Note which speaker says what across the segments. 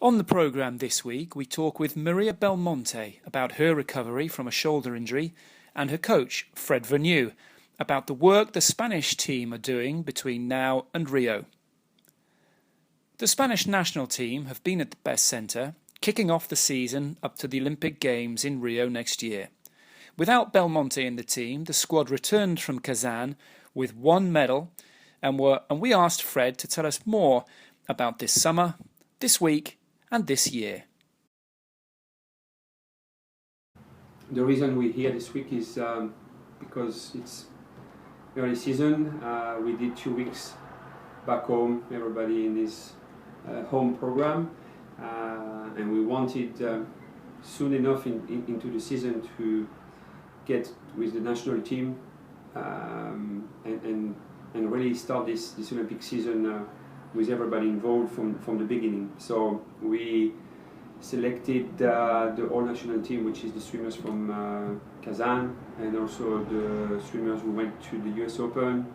Speaker 1: On the programme this week, we talk with Mireia Belmonte about her recovery from a shoulder injury and her coach, Fred Vergnoux, about the work the Spanish team are doing between now and Rio. The Spanish national team have been at the best centre, kicking off the season up to the Olympic Games in Rio next year. Without Belmonte in the team, the squad returned from Kazan with one medal, and we asked Fred to tell us more about this summer, this week and this year.
Speaker 2: The reason we're here this week is because it's early season. We did 2 weeks back home, everybody in this home program, and we wanted soon enough into the season to get with the national team and really start this Olympic season with everybody involved from the beginning. So we selected the all-national team, which is the swimmers from Kazan, and also the swimmers who went to the US Open,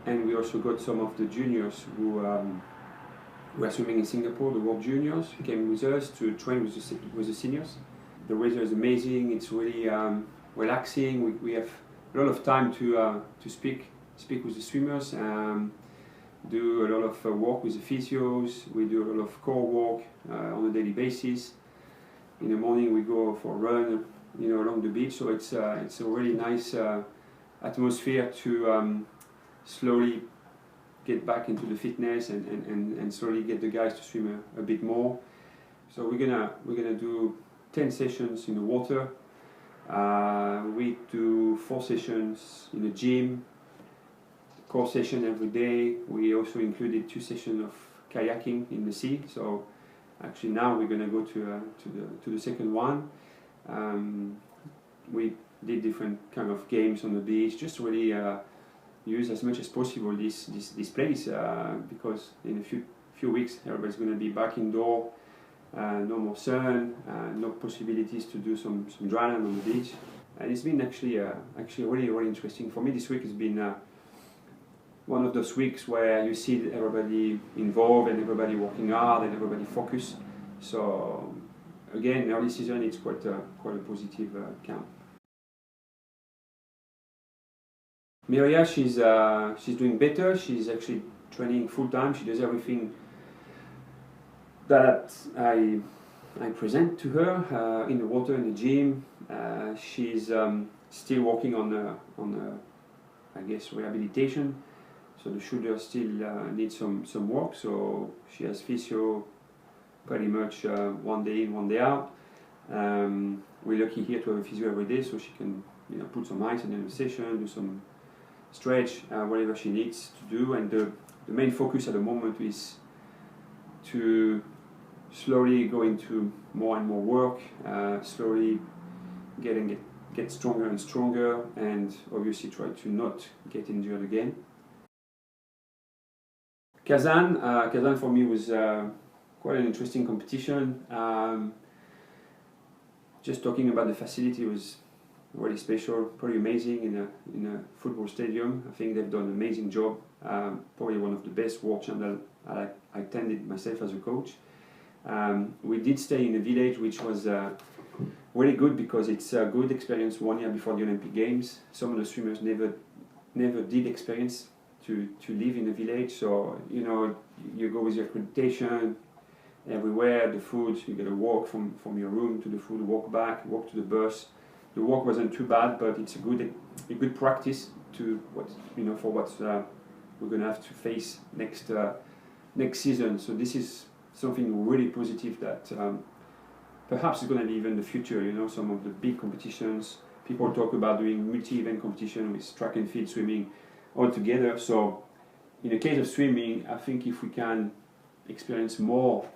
Speaker 2: and we also got some of the juniors who were swimming in Singapore, the World Juniors, came with us to train with the seniors. The weather is amazing, it's really relaxing. We have a lot of time to speak with the swimmers, do a lot of work with the physios. We do a lot of core work on a daily basis. In the morning we go for a run, along the beach. So it's a really nice atmosphere to slowly get back into the fitness and slowly get the guys to swim a bit more. So we're gonna do 10 sessions in the water. We do 4 sessions in the gym. Core session every day. We also included 2 sessions of kayaking in the sea. So actually now we're going to go to the second one. We did different kind of games on the beach, just really use as much as possible this place because in a few weeks everybody's going to be back indoor. No more sun, no possibilities to do some dry land on the beach, and it's been actually really interesting for me. This week has been one of those weeks where you see everybody involved and everybody working hard and everybody focused. So again, early season, it's quite a positive camp. Mireia, she's doing better. She's actually training full time. She does everything that I present to her in the water, in the gym. She's still working on I guess rehabilitation. So the shoulder still needs some work, so she has physio pretty much one day in, one day out. We're lucky here to have a physio every day, so she can put some ice in the session, do some stretch, whatever she needs to do. And the main focus at the moment is to slowly go into more and more work, slowly get stronger and stronger, and obviously try to not get injured again. Kazan for me was quite an interesting competition. Just talking about the facility was really special, pretty amazing in a football stadium. I think they've done an amazing job. Probably one of the best world champs I attended myself as a coach. We did stay in a village, which was really good because it's a good experience 1 year before the Olympic Games. Some of the swimmers never did experience to live in a village, so you go with your accreditation everywhere, the food, you gotta walk from your room to the food, walk back, walk to the bus. The walk wasn't too bad, but it's a good practice to for what we're gonna have to face next season. So this is something really positive that perhaps is gonna be even the future. Some of the big competitions, people talk about doing multi-event competition with track and field swimming all together. So in the case of swimming, I think if we can experience more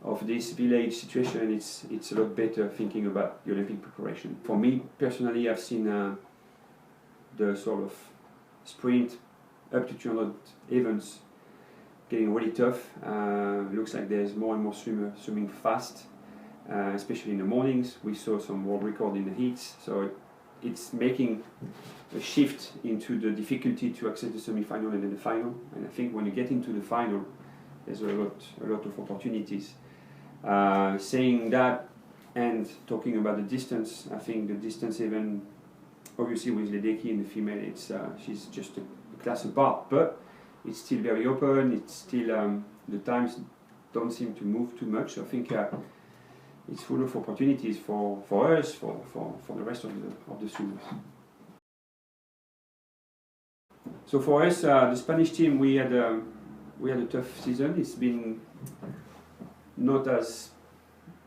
Speaker 2: of this village situation, it's a lot better thinking about the Olympic preparation. For me personally, I've seen the sort of sprint up to 200 events getting really tough. Looks like there's more and more swimmers swimming fast, especially in the mornings. We saw some world record in the heats, so it's making a shift into the difficulty to access the semi-final and then the final. And I think when you get into the final, there's a lot of opportunities. Saying that and talking about the distance, I think the distance even obviously with Ledecky in the female, she's just a class apart, but it's still very open. It's still the times don't seem to move too much. So I think it's full of opportunities for us, for the rest of the swimmers. So for us, the Spanish team, we had a tough season. It's been not as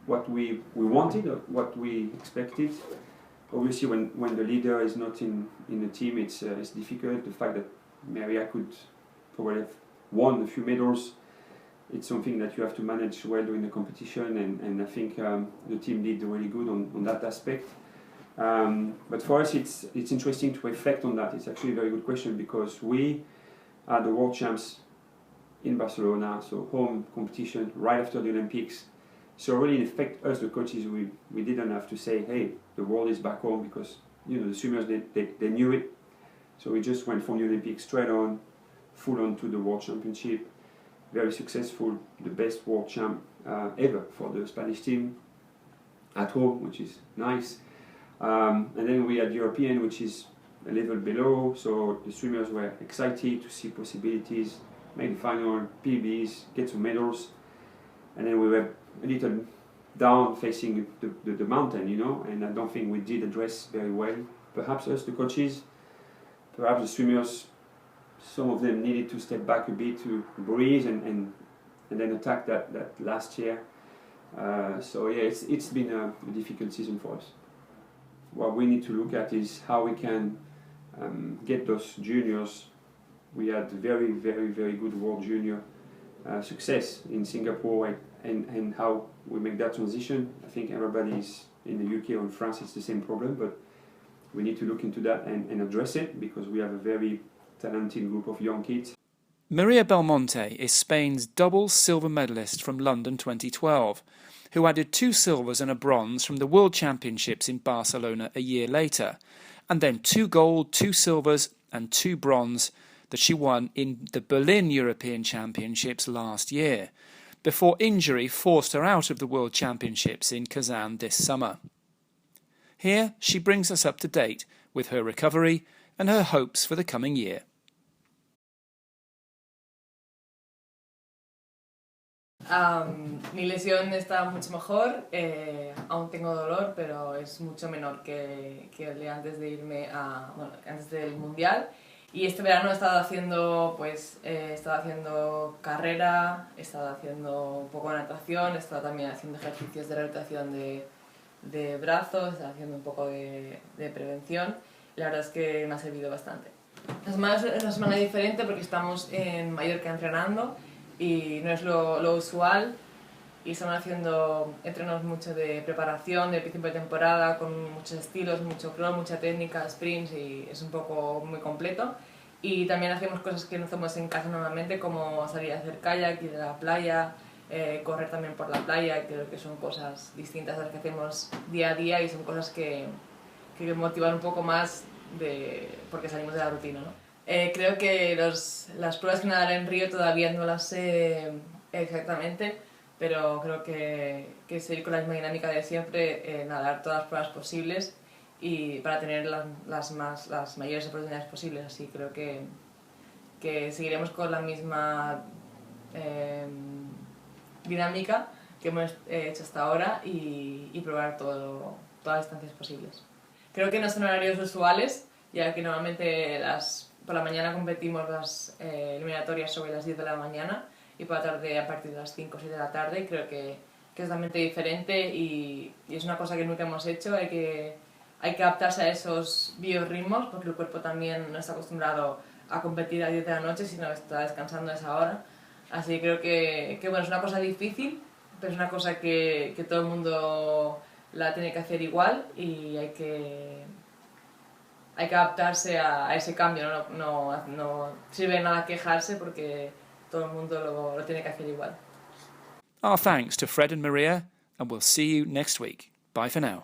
Speaker 2: what we wanted or what we expected. Obviously, when the leader is not in the team, it's difficult. The fact that Mireia could probably have won a few medals, it's something that you have to manage well during the competition, and I think the team did really good on that aspect. But for us, it's interesting to reflect on that. It's actually a very good question because we are the world champs in Barcelona, so home competition right after the Olympics. So really, in effect, us the coaches, we didn't have to say, hey, the world is back home, because the swimmers they knew it. So we just went from the Olympics straight on, full on to the World Championship. Very successful, the best world champ ever for the Spanish team at home, which is nice. And then we had European, which is a level below. So the swimmers were excited to see possibilities, make the final, PBs, get some medals. And then we were a little down facing the mountain, and I don't think we did address very well. Perhaps us, the coaches, perhaps the swimmers, some of them needed to step back a bit to breathe and then attack that last year. So yeah, it's been a difficult season for us. What we need to look at is how we can get those juniors. We had very, very, very good World Junior success in Singapore, and how we make that transition. I think everybody's in the UK or in France, it's the same problem, but we need to look into that and address it, because we have a very talented group of young kids.
Speaker 1: Mireia Belmonte is Spain's double silver medalist from London 2012, who added 2 silvers and a bronze from the World Championships in Barcelona a year later, and then 2 gold, 2 silvers and 2 bronze that she won in the Berlin European Championships last year, before injury forced her out of the World Championships in Kazan this summer. Here she brings us up to date with her recovery and her hopes for the coming year.
Speaker 3: Mi lesión está mucho mejor, aún tengo dolor, pero es mucho menor que el de antes de irme antes del Mundial. Y este verano he estado haciendo, carrera, he estado haciendo un poco de natación, he estado también haciendo ejercicios de rehabilitación de brazos, he estado haciendo un poco de prevención. La verdad es que me ha servido bastante. La semana es una semana diferente porque estamos en Mallorca entrenando y no es lo usual, y estamos haciendo entrenos mucho de preparación, de principio de temporada, con muchos estilos, mucho crawl, mucha técnica, sprints, y es un poco muy completo. Y también hacemos cosas que no hacemos en casa normalmente, como salir a hacer kayak, ir a la playa, correr también por la playa. Creo que son cosas distintas a las que hacemos día a día y son cosas que motivan un poco más porque salimos de la rutina, ¿no? Creo que las pruebas que nadaré en Río todavía no las sé exactamente, pero creo que seguir con la misma dinámica de siempre, nadar todas las pruebas posibles y para tener las mayores oportunidades posibles. Así creo que seguiremos con la misma dinámica que hemos hecho hasta ahora y probar todas las distancias posibles. Creo que no son horarios usuales, ya que normalmente por la mañana competimos las eliminatorias sobre las 10 de la mañana y por la tarde a partir de las 5 o 6 de la tarde, y creo que es totalmente diferente y es una cosa que nunca hemos hecho. Hay que adaptarse a esos biorritmos, porque el cuerpo también no está acostumbrado a competir a 10 de la noche, sino que está descansando a esa hora. Así creo que bueno, es una cosa difícil, pero es una cosa que todo el mundo la tiene que hacer igual, y hay que adaptarse a ese cambio, ¿no? No sirve de nada quejarse porque todo el mundo lo tiene que hacer igual.
Speaker 1: Our thanks to Fred and Mireia, and we'll see you next week. Bye for now.